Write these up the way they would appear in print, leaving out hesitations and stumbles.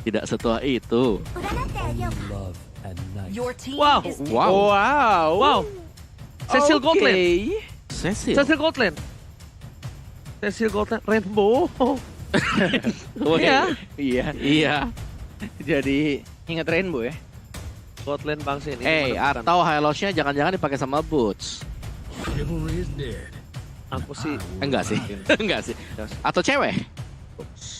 Tidak setua itu. Wow. Wow. Wow. Cecil Goldland. Cecil. Cecil Goldland. Cecil Goldland. Rainbow. Iya. Iya. Jadi ingat Rainbow ya. Goldland bangsa ini. Atau Hylos-nya jangan-jangan dipakai sama Boots. Aku sih. Enggak sih. Enggak sih. Atau cewek.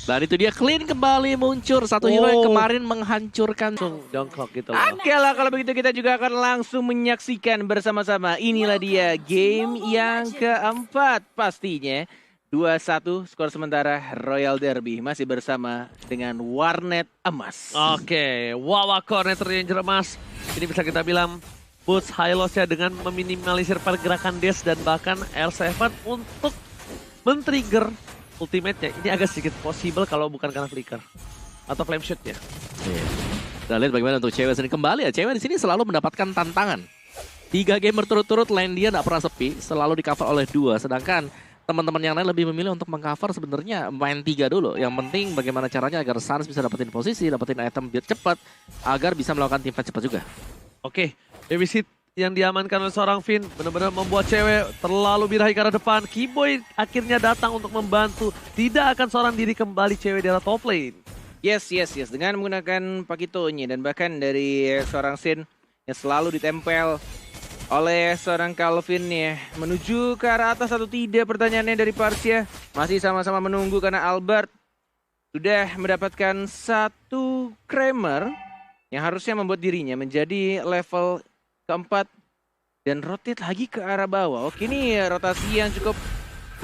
Dan itu dia clean kembali muncul satu hero yang kemarin menghancurkan. Jongkok gitu loh. Oke lah, kalau begitu kita juga akan langsung menyaksikan bersama-sama. Inilah dia game yang keempat pastinya. 2-1 skor sementara Royal Derby masih bersama dengan Warnet Emas. Oke, Wawa Cornet Ranger Emas. Ini bisa kita bilang Boots Hylos ya dengan meminimalisir pergerakan Dash dan bahkan R7 untuk men-trigger ultimate-nya. Ini agak sedikit possible kalau bukan karena flicker atau flame shoot-nya. Iya. Kita lihat bagaimana untuk cewek sini kembali ya. Cewek di sini selalu mendapatkan tantangan. 3 game berturut-turut lane dia nggak pernah sepi, selalu di-cover oleh 2. Sedangkan teman-teman yang lain lebih memilih untuk mengcover sebenarnya main 3 dulu. Yang penting bagaimana caranya agar Sans bisa dapetin posisi, dapetin item biar cepat, agar bisa melakukan teamfight cepat juga. Oke, babysit yang diamankan oleh seorang Finn benar-benar membuat cewek terlalu birahi ke arah depan. Keyboy akhirnya datang untuk membantu. Tidak akan seorang diri kembali cewek di arah top lane. Yes. Dengan menggunakan Pakitonya dan bahkan dari seorang Sin yang selalu ditempel oleh seorang Calvin ya. Menuju ke arah atas atau tidak pertanyaannya dari Parsia. Masih sama-sama menunggu karena Albert sudah mendapatkan 1 Kramer yang harusnya membuat dirinya menjadi level keempat dan rotate lagi ke arah bawah. Oke, ini rotasi yang cukup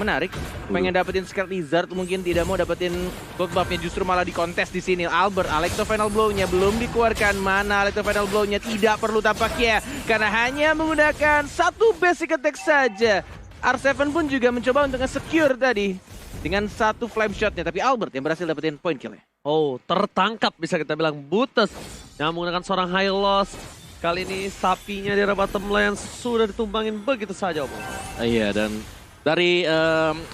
menarik. Pengen dapetin Scarlet Lizard, mungkin tidak mau dapetin gold buff-nya, justru malah dikontes di sini. Albert, Alecto Final Blow-nya belum dikeluarkan. Mana Alecto Final Blow-nya? Tidak perlu tampaknya, karena hanya menggunakan 1 basic attack saja. R7 pun juga mencoba untuk nge-secure tadi dengan 1 flame shot-nya, tapi Albert yang berhasil dapetin point kill-nya. Oh, tertangkap bisa kita bilang Boots yang menggunakan seorang Hylos. Kali ini sapinya di arah bottom lane sudah ditumbangin begitu saja, Om. Iya, dan dari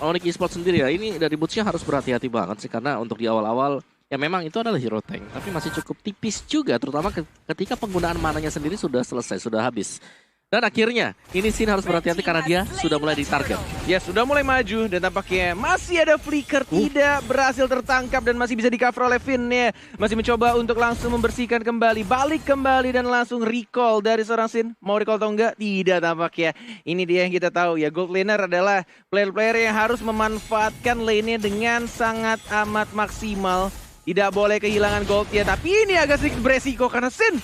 Onyx Esports sendiri ya, ini dari Boots-nya harus berhati-hati banget sih, karena untuk di awal-awal ya memang itu adalah hero tank, tapi masih cukup tipis juga, terutama ketika penggunaan mananya sendiri sudah selesai, sudah habis. Dan akhirnya ini Sin harus berhati-hati karena dia sudah mulai ditarget. Ya, sudah mulai maju dan tampaknya masih ada flicker, tidak berhasil tertangkap dan masih bisa di-cover oleh Finn ya. Masih mencoba untuk langsung membersihkan kembali, balik kembali dan langsung recall dari seorang Sin. Mau recall atau enggak? Tidak tampaknya. Ini dia yang kita tahu ya, gold laner adalah player-player yang harus memanfaatkan lane-nya dengan sangat amat maksimal. Tidak boleh kehilangan gold ya, tapi ini agak sedikit beresiko karena Sin.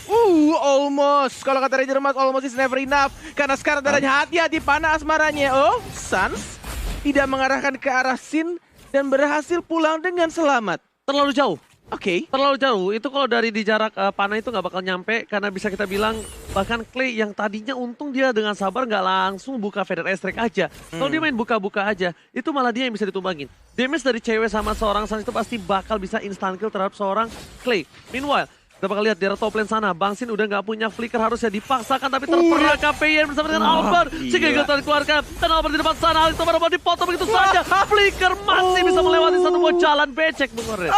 Almost. Kalau kata Ranger Emas, almost is never enough. Karena sekarang darahnya hati-hati panah asmaranya. Oh, Sans tidak mengarahkan ke arah Sin dan berhasil pulang dengan selamat. Terlalu jauh. Oke. Terlalu jauh, itu kalau dari di jarak panah itu nggak bakal nyampe. Karena bisa kita bilang, bahkan Clay yang tadinya untung dia dengan sabar nggak langsung buka Feather Strike aja. Kalau dia main buka-buka aja, itu malah dia yang bisa ditumbangin. Damage dari cewek sama seorang Sans itu pasti bakal bisa instant kill terhadap seorang Clay. Meanwhile, kita bakal lihat di arah top lane sana, Bang Sin udah nggak punya flicker, harusnya dipaksakan tapi terperangkap PN bersama dengan Albert. Jika Gator dikeluarkan, dan Albert di depan sana, Alex Tobar dipotong begitu saja. Flicker masih bisa melewati satu buah jalan becek, Bung Orel.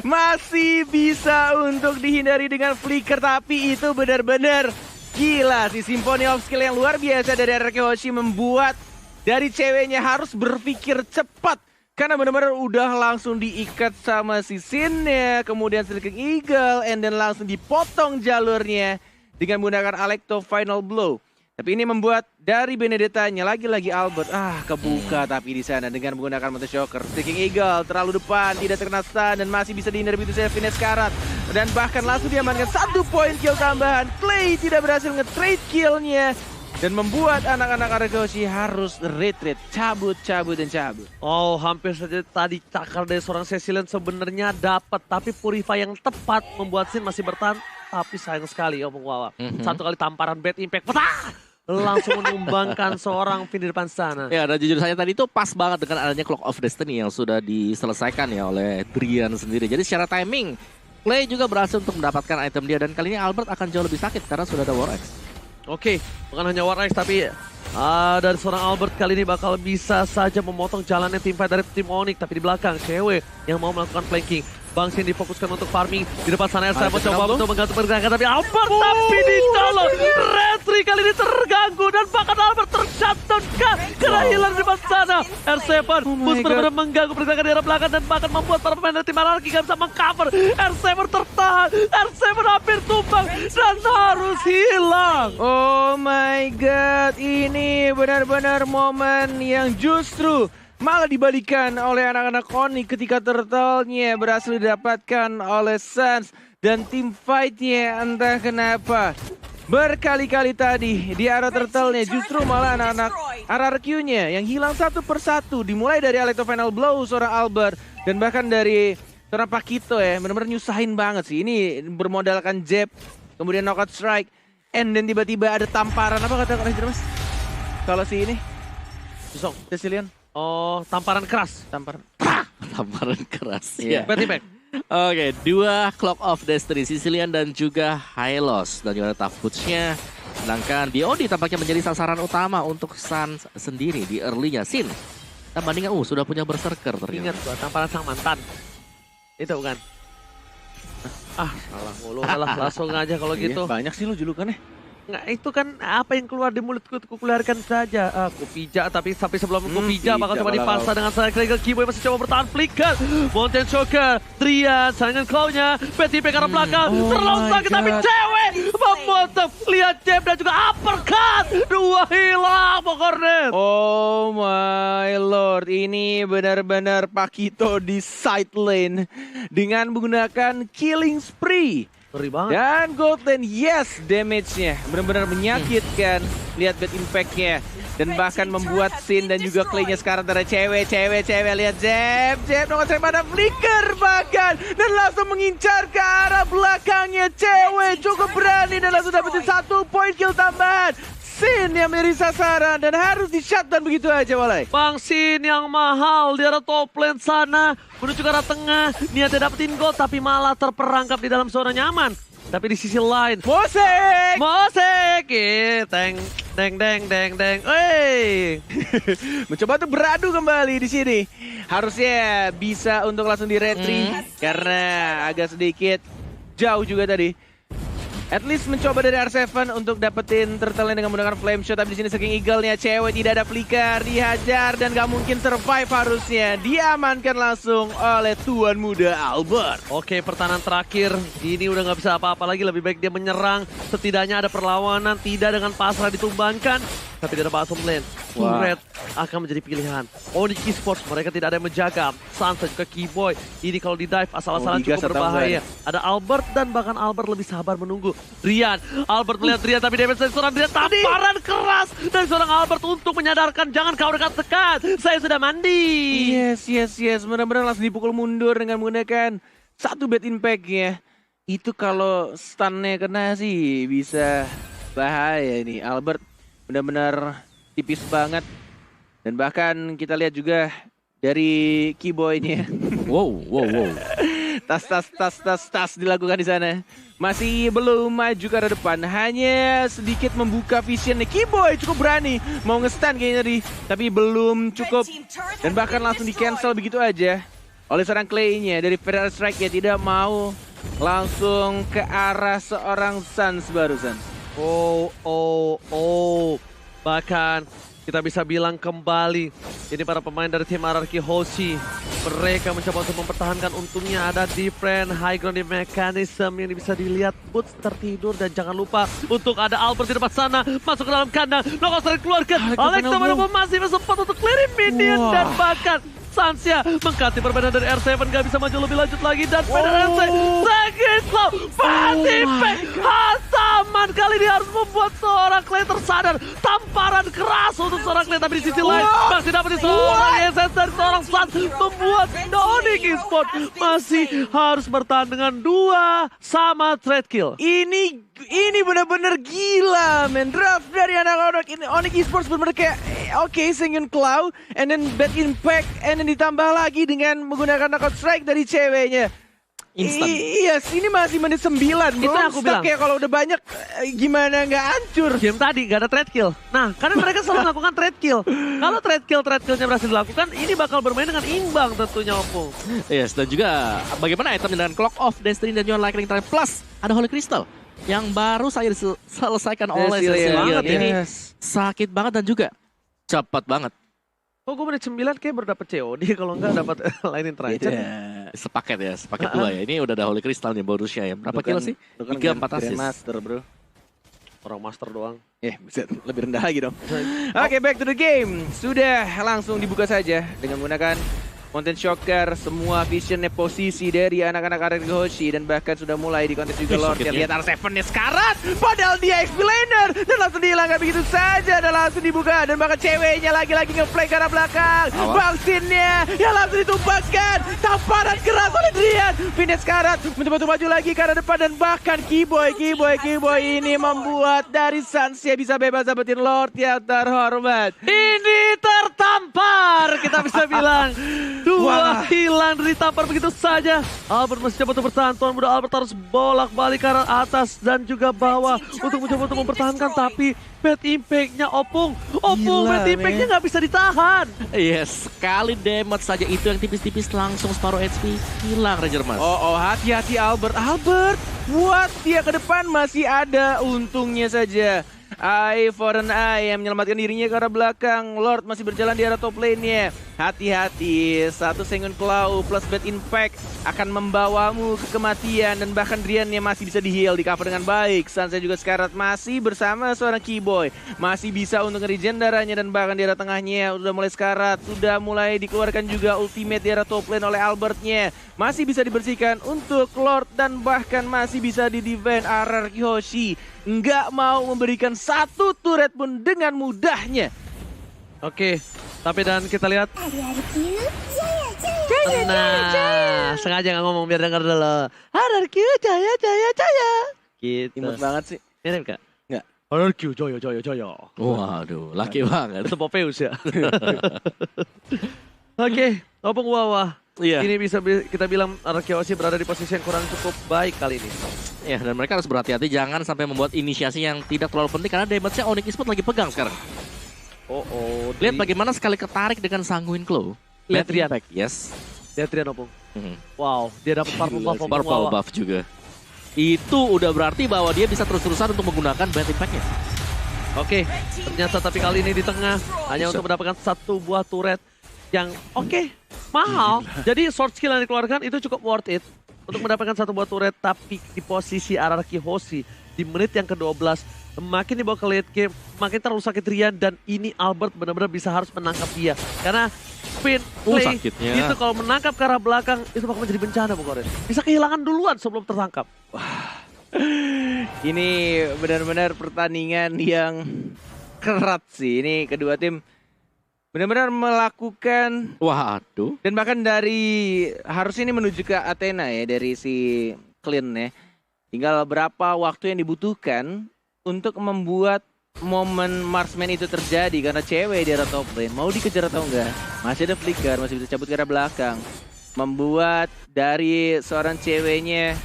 Masih bisa untuk dihindari dengan flicker, tapi itu benar-benar gila sih. Symphony of Skill yang luar biasa dari RK Hoshi membuat dari ceweknya harus berpikir cepat. Karena benar-benar udah langsung diikat sama si Sin ya, kemudian Sleeping Eagle, and then langsung dipotong jalurnya dengan menggunakan Alecto Final Blow. Tapi ini membuat dari Benedetta-nya lagi-lagi Albert, kebuka tapi di sana dengan menggunakan Mountain Shocker. Sleeping Eagle terlalu depan, tidak terkena stun dan masih bisa dihindari begitu saja Fines Karat. Dan bahkan langsung diamankan 1 poin kill tambahan. Clay tidak berhasil nge-trade kill-nya. Dan membuat anak-anak Aragoshi harus retreat, cabut. Oh, hampir saja tadi cakar dari seorang Cecilian sebenarnya dapat, tapi Purify yang tepat membuat Sin masih bertahan. Tapi sayang sekali, Om Wawa. Satu kali tamparan bad impact, langsung menumbangkan seorang Finn di depan sana. Ya, dan jujur saja tadi itu pas banget dengan adanya Clock of Destiny yang sudah diselesaikan ya oleh Drian sendiri. Jadi secara timing, Clay juga berhasil untuk mendapatkan item dia, dan kali ini Albert akan jauh lebih sakit karena sudah ada War Axe. Oke, bukan hanya War Axe tapi dari seorang Albert kali ini bakal bisa saja memotong jalannya timfight dari tim Onyx. Tapi di belakang cewek yang mau melakukan flanking. Bang Sin difokuskan untuk farming. Di depan sana saya mencoba untuk mengganti pergerakan, tapi Albert tapi ditolong. Retri kali ini terganggu dan bahkan Albert tershutdown karena hilang di depan sana. R7 Bus benar-benar mengganggu pergerakan di arah belakang dan bahkan membuat para pemain dari tim Ararki gak bisa mengcover. R7 tertahan, R7 hampir tumbang dan harus hilang. Oh my god, ini benar-benar momen yang justru malah dibalikan oleh anak-anak Oni ketika turtle-nya berhasil didapatkan oleh Suns. Dan tim fight-nya entah kenapa berkali-kali tadi di arah turtle-nya justru malah anak-anak RRQ-nya yang hilang satu persatu. Dimulai dari Aleto Final Blow seorang Albert dan bahkan dari seorang Pakito ya. Benar-benar nyusahin banget sih. Ini bermodalkan jab, kemudian knockout strike, and then tiba-tiba ada tamparan. Apa kata Kak Mas? Kalau si ini? Susok, Cecilian. Oh, tamparan keras. Tamparan keras. Iya. Berarti back. Oke, dua Clock of Destiny, Sicilian dan juga Hylos. Dan juga ada Tough Boots-nya. Sedangkan BOD tampaknya menjadi sasaran utama untuk Suns sendiri di early-nya. Sin, kita bandingkan, sudah punya Berserker ternyata. Ingat gua, tamparan sang mantan. Itu bukan? Salah mulu. Langsung aja kalau gitu. Banyak sih lu julukannya. Nggak, itu kan apa yang keluar di mulutku, aku keluarkan saja. Aku pijak, tapi sampai sebelum aku pijak bakal coba dipaksa dengan saya Krieger. Keyboy masih coba bertahan, flicker. Mountain Choker, Trian, saringan claw-nya. PTP ke arah belakang, terlalu sakit tapi cewek memotong. Lihat jab dan juga uppercut. Dua hilang pokoknya. Oh my lord, ini benar-benar Pakito di side lane dengan menggunakan killing spree. Ngeri banget. Dan Golden, yes, damage-nya benar-benar menyakitkan. Lihat bad impact-nya. Dan bahkan membuat Sin dan juga Clay-nya sekarang ada cewek. Lihat jab, nomor saya pada flicker bahkan. Dan langsung mengincar ke arah belakangnya. Cewek cukup berani dan langsung dapetin 1 poin kill tambahan. Sin yang menjadi sasaran dan harus di-shutdown begitu aja, Walai. Bang Sin yang mahal di arah top lane sana. Menuju ke arah tengah. Niatnya dapetin gold tapi malah terperangkap di dalam zona nyaman. Tapi di sisi lain. Mosek! Deng. Wey! Mencoba untuk beradu kembali di sini. Harusnya bisa untuk langsung di retry. Karena agak sedikit jauh juga tadi. At least mencoba dari R7 untuk dapetin turtle dengan menggunakan flame shot. Tapi di sini saking eagle-nya cewek tidak ada flicker, dihajar dan gak mungkin survive harusnya. Diamankan langsung oleh tuan muda Albert. Oke, pertahanan terakhir. Ini udah gak bisa apa-apa lagi. Lebih baik dia menyerang. Setidaknya ada perlawanan, tidak dengan pasrah ditumbangkan. Tapi di bottom lane, Red akan menjadi pilihan. Onyx Esports, mereka tidak ada yang menjaga. Sansa juga Keyboy. Ini kalau di dive asal-asalan cukup berbahaya. Ada Albert dan bahkan Albert lebih sabar menunggu. Rian, Albert melihat Rian tapi damage dari seorang Rian. Tamparan keras dari seorang Albert untuk menyadarkan jangan kau dekat-dekat. Saya sudah mandi. Yes. Benar-benar langsung dipukul mundur dengan menggunakan 1 bad impact ya. Itu kalau stun-nya kena sih bisa bahaya ini. Albert benar-benar tipis banget. Dan bahkan kita lihat juga dari Keyboy-nya. Wow. Tas dilakukan di sana. Masih belum maju ke arah depan. Hanya sedikit membuka visionnya. Keyboy cukup berani. Mau nge-stun kayaknya tadi. Tapi belum cukup. Dan bahkan langsung di-cancel begitu aja. Oleh seorang Clay-nya. Dari Federal Strike ya tidak mau langsung ke arah seorang Suns barusan. Bahkan kita bisa bilang kembali ini para pemain dari tim RRQ Hoshi. Mereka mencoba untuk mempertahankan, untungnya ada different high ground mechanism yang bisa dilihat. Boots tertidur dan jangan lupa untuk ada Albert di depan sana. Masuk ke dalam kandang, knockout strike keluarga. Alexa masih sempat untuk clearing minion dan bahkan Sansia mengganti permainan dari R7, gak bisa maju lebih lanjut lagi dan Federal sakit loh. Patipek Hasaman kali ini harus membuat seorang Clay tersadar. Tamparan keras untuk seorang Clay, tapi di sisi lain masih dapat seorang SS dari seorang Suns membuat Onyx Esports masih harus bertahan dengan 2 sama trade kill. Ini benar-benar gila, men. Draft dari anak-anak ini Onyx Esports benar-benar kayak oke, Singing Claw, and then bad impact, and then ditambah lagi dengan menggunakan knockout strike dari ceweknya. Instan. Iya, ini masih menit 9. Itu yang aku bilang. Ya kalau udah banyak gimana nggak hancur. Game tadi gak ada trade kill. Nah, karena mereka selalu melakukan trade kill. Kalau trade killnya berhasil dilakukan, ini bakal bermain dengan imbang tentunya Opung. Yes, dan juga bagaimana item dengan Clock of Destiny dan juga Lightning Strike Plus ada Holy Crystal yang baru saja diselesaikan oleh Cecilia. Cecilia. Ini Yes. sakit banget dan juga cepat banget. Oh, gue menit 9 kayak baru dapet COD, kalau enggak dapat Lightning Strike. Sepaket ya, sepaket dua ya. Ini udah ada Holy Crystal nih bonusnya ya. Berapa kill sih? 3-4 assist. Master, bro. Orang master doang. Bisa lebih rendah lagi dong. Oke, back to the game. Sudah langsung dibuka saja dengan menggunakan Mountain Shocker, semua visionnya posisi dari anak-anak Arek Hoshi dan bahkan sudah mulai di kontes juga Lord. Lihat R7-nya sekarat, padahal dia explainer dan langsung dihilangkan begitu saja dan langsung dibuka dan bahkan ceweknya lagi-lagi nge-play ke arah belakang. Bangsinnya yang langsung ditumpahkan, tamparan keras oleh Drian. Finish karat, mencoba maju lagi ke arah depan dan bahkan Keyboy ini membuat dari Sansia bisa bebas dapetin Lord yang terhormat. Ini tertampar, kita bisa bilang. Dua hilang ditampar begitu saja. Albert masih coba untuk bertahan. Tuan muda Albert harus bolak-balik ke arah atas dan juga bawah untuk mencoba untuk mempertahankan. Tapi bad impact-nya Opung. Bad impact-nya nggak bisa ditahan. Yes, sekali damage saja itu yang tipis-tipis langsung separuh HP hilang Ranger Mas. Hati-hati Albert. Buat dia ke depan masih ada untungnya saja. Eye for an eye yang menyelamatkan dirinya ke arah belakang. Lord masih berjalan di arah top lane-nya. Hati-hati, satu Sengun Claw plus bad impact akan membawamu ke kematian. Dan bahkan Drian-nya masih bisa di-heal, di cover dengan baik. Sansa juga Scarlet masih bersama seorang Keyboy. Masih bisa untuk nge-regen darahnya dan bahkan di arah tengahnya udah mulai Scarlet. Sudah mulai dikeluarkan juga ultimate di arah top lane oleh Albert-nya. Masih bisa dibersihkan untuk Lord dan bahkan masih bisa di-defend RRQ Hoshi. Nggak mau memberikan satu turret pun dengan mudahnya. Oke, tapi dan kita lihat. Nah, sengaja nggak ngomong biar denger dulu. RRQ jaya. Gitu. Imut banget sih. Mirip kak? Nggak. RRQ jaya. Waduh, laki banget. Itu Popeus ya. Oke, Opung Wawa. Iya. Ini bisa kita bilang RRQ berada di posisi yang kurang cukup baik kali ini. Ya, dan mereka harus berhati-hati jangan sampai membuat inisiasi yang tidak terlalu penting karena damage-nya Onyx Esports lagi pegang sekarang. Lihat bagaimana sekali ketarik dengan Sanguine Claw. Lihat Rian. Yes. Lihat Rian Opung. Wow, dia dapat purple buff. Purple buff juga. Itu udah berarti bahwa dia bisa terus-terusan untuk menggunakan bad impact-nya. Oke, ternyata tapi kali ini di tengah hanya untuk mendapatkan satu buah turret yang mahal. Jadi short skill yang dikeluarkan itu cukup worth it untuk mendapatkan satu buah turret, tapi di posisi RRQ Hoshi di menit yang ke-12 makin dibawa ke late game, makin terlalu sakit Rian dan ini Albert benar-benar bisa harus menangkap dia karena spin play itu kalau menangkap ke arah belakang itu bakal menjadi bencana Bung Koren. Bisa kehilangan duluan sebelum tertangkap. Ini benar-benar pertandingan yang kerat sih. Ini kedua tim benar-benar melakukan. Waduh. Dan bahkan dari harus ini menuju ke Athena ya dari si Clean ya. Tinggal berapa waktu yang dibutuhkan untuk membuat momen marksman itu terjadi karena cewek di arah top lane. Mau dikejar atau enggak? Masih ada flicker, masih bisa cabut ke arah belakang. Membuat dari seorang ceweknya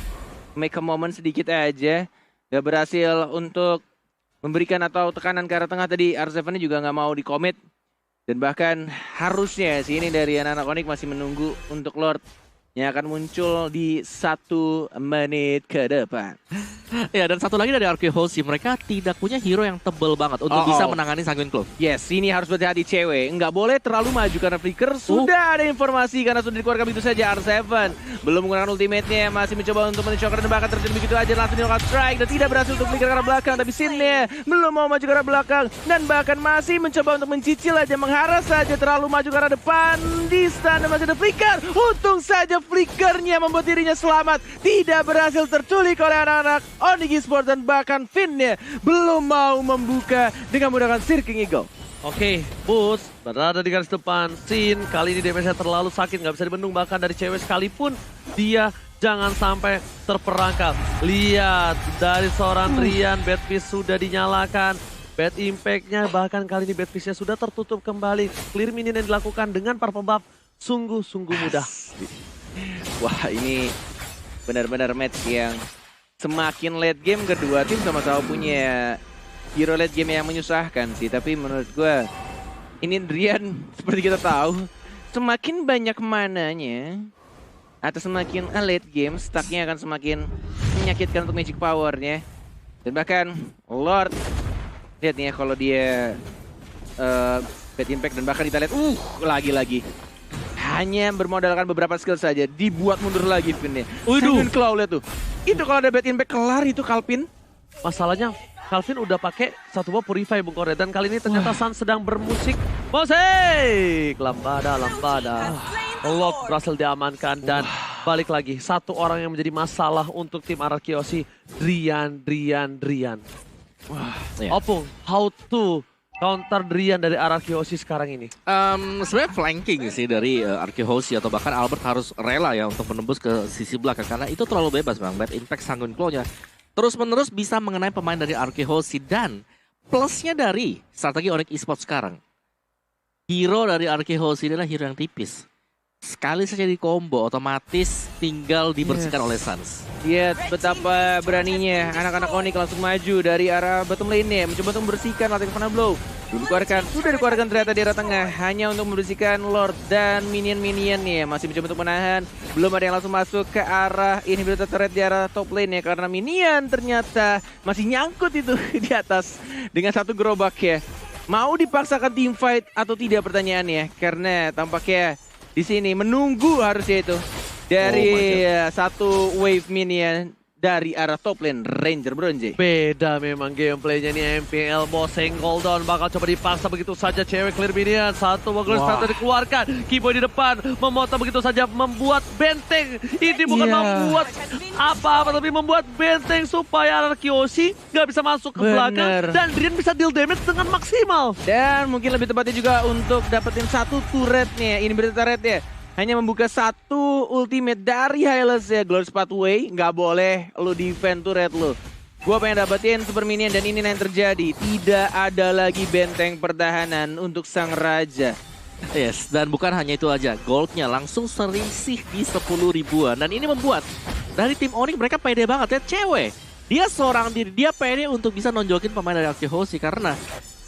make a moment sedikit aja. Gak berhasil untuk memberikan atau tekanan ke arah tengah tadi. R7-nya juga gak mau di-commit. Dan bahkan harusnya sih ini dari anak-anak Onyx masih menunggu untuk Lord yang akan muncul di 1 menit ke depan. Ya, dan satu lagi dari RRQ Hoshi, mereka tidak punya hero yang tebel banget untuk bisa menangani Sanguine Claw. Yes, ini harus berhati-hati cewek. Nggak boleh terlalu maju karena Flicker sudah ada informasi karena sudah dikeluarkan begitu saja. R7 belum menggunakan ultimate-nya, masih mencoba untuk men-shocker dan bahkan terjadi begitu aja langsung dilakukan strike dan tidak berhasil untuk Flicker ke arah belakang. Tapi Sin-nya belum mau maju ke arah belakang dan bahkan masih mencoba untuk mencicil aja, mengharas saja terlalu maju ke arah depan. Di stun dan masih ada Flicker. Untung saja Flickernya membuat dirinya selamat. Tidak berhasil terculik oleh anak-anak Onyx Esports dan bahkan Finn-nya belum mau membuka dengan menggunakan Searching Eagle. Oke, Boots berada di garis depan. Sin kali ini damage-nya terlalu sakit, nggak bisa dibendung bahkan dari cewek sekalipun dia jangan sampai terperangkap. Lihat dari seorang Rian, Bad Fist sudah dinyalakan. Bad impact-nya bahkan kali ini Bad Fist-nya sudah tertutup kembali. Clear minion yang dilakukan dengan purple buff sungguh-sungguh mudah. Wah, ini benar-benar match yang semakin late game kedua tim sama-sama punya hero late game yang menyusahkan sih. Tapi menurut gue ini Drian seperti kita tahu semakin banyak mananya atau semakin late game stacknya akan semakin menyakitkan untuk magic powernya. Dan bahkan Lord lihat nih ya kalau dia bad impact dan bahkan kita lihat lagi-lagi hanya bermodalkan beberapa skill saja dibuat mundur lagi Vin ya. Sanguine Claw lihat tuh. Itu kalau ada bad impact kelar itu Calvin. Masalahnya Calvin udah pakai satu buah Purify Bung Kore dan kali ini ternyata Sun sedang bermusik. Musik! Lambada. Lord berhasil diamankan dan balik lagi. Satu orang yang menjadi masalah untuk tim Arakiosi, Drian. Iya. Opung, how to counter Drian dari Arakiosi sekarang ini? Sebenarnya flanking sih dari Arkehosi atau bahkan Albert harus rela ya untuk menembus ke sisi belakang karena itu terlalu bebas bang. Bad impact Sanguine Claw-nya terus-menerus bisa mengenai pemain dari Arkehosi dan plusnya dari strategi Onyx Esports sekarang. Hero dari Arkehosi adalah hero yang tipis. Sekali saja di combo otomatis tinggal dibersihkan oleh Suns. Lihat betapa beraninya anak-anak Onyx langsung maju dari arah bottom lane-nya. Mencoba untuk membersihkan Latin Fana Blow. Sudah dikeluarkan ternyata di arah tengah. Hanya untuk membersihkan Lord dan minion-minionnya. Masih mencoba untuk menahan. Belum ada yang langsung masuk ke arah inhibitor turret di arah top lane-nya. Karena minion ternyata masih nyangkut itu di atas. Dengan satu gerobak ya. Mau dipaksakan team fight atau tidak pertanyaannya. Karena tampaknya di sini menunggu harusnya itu dari satu wave minion dari arah top lane Ranger Bronze. Beda memang gameplaynya nih MPL Boss Single down bakal coba dipaksa begitu saja cewek clear minion. Satu Wagler Starter dikeluarkan. Keyboy di depan memotong begitu saja membuat benteng. Ini bukan membuat apa-apa tapi membuat benteng supaya Arakiosi nggak bisa masuk ke belakang dan Drian bisa deal damage dengan maksimal. Dan mungkin lebih tepatnya juga untuk dapetin satu turretnya, ini berarti turretnya hanya membuka satu ultimate dari Hylos ya, Glorious Pathway. Nggak boleh lu defend turret lu. Gua pengen dapetin super minion dan ini yang terjadi. Tidak ada lagi benteng pertahanan untuk sang raja. Yes, dan bukan hanya itu aja. Goldnya langsung selisih di 10 ribuan. Dan ini membuat dari tim Onyx mereka pede banget ya. Cewek, dia seorang diri, dia pede untuk bisa nonjokin pemain dari Arkehosi karena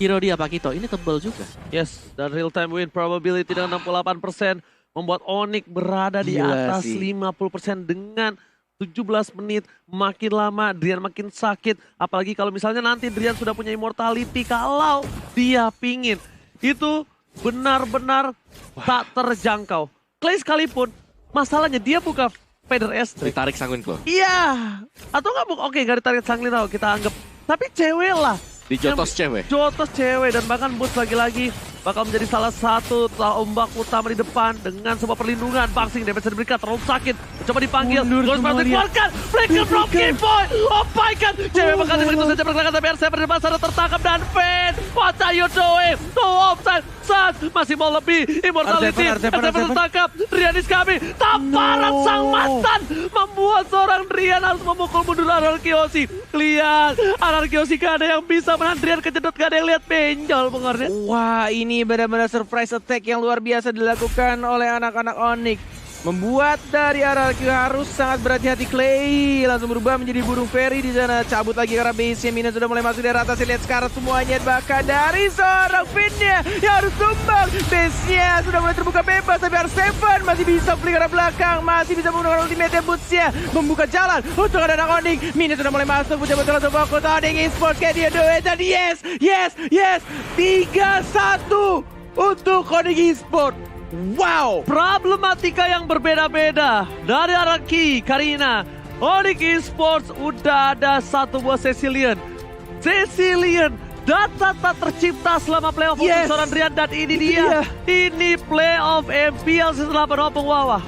hero dia Pakito ini tebal juga. Yes, dan real time win probability dengan 68%. Membuat Onyx berada di atas 50% dengan 17 menit. Makin lama Drian makin sakit. Apalagi kalau misalnya nanti Drian sudah punya immortality. Kalau dia pingin. Itu benar-benar tak terjangkau. Clay sekalipun masalahnya dia buka Feather Estri. Ditarik Sanguine Claw. Iya. Atau nggak oke gak ditarik Sanguine Claw kita anggap. Tapi cewek lah. Dijotos cewek. Jotos cewek dan bahkan Boots lagi-lagi bakal menjadi salah satu ombak utama di depan dengan sebuah perlindungan. Bangsing damage diberikan terlalu sakit. Coba dipanggil. Ghost Master dikeluarkan. Breaker from Keyboy. Oh my god. Cewek bakal begitu saja bergerakan tapi R7 di depan sana tertangkap dan Fen. What are you doing? No offside. Sat masih mau lebih. Immortality. R7 tertangkap. Drian is coming. Tamparan sang mantan membuat seorang Drian harus memukul mundur Arakiosi. Lihat. Arakiosi gak ada yang bisa menahan Drian kejedot. Gak ada yang lihat benjol pengarnya. Wah, ini benar-benar surprise attack yang luar biasa dilakukan oleh anak-anak Onyx. Membuat dari Arakio harus sangat berhati-hati. Clay langsung berubah menjadi burung fairy di sana. Cabut lagi karena base-nya. Minion sudah mulai masuk dari atas. Lihat sekarang semuanya. Bahkan dari seorang Finnya yang harus tumbang. Base-nya sudah mulai terbuka bebas. Tapi R7 masih bisa beli ke arah belakang. Masih bisa menggunakan ultimate boots-nya. Membuka jalan untuk anak Onyx. Minion sudah mulai masuk. Mencoba langsung fokus. Onyx Esports. Can you do it? Dan yes. 3-1 untuk Onyx Esports. Wow, problematika yang berbeda-beda dari Araki, Karina. Onyx Esports udah ada satu buah Cecilian. Data tak tercipta selama playoff untuk seorang Drian dan ini dia. Ini playoff MPL season 8 Opung Wawa.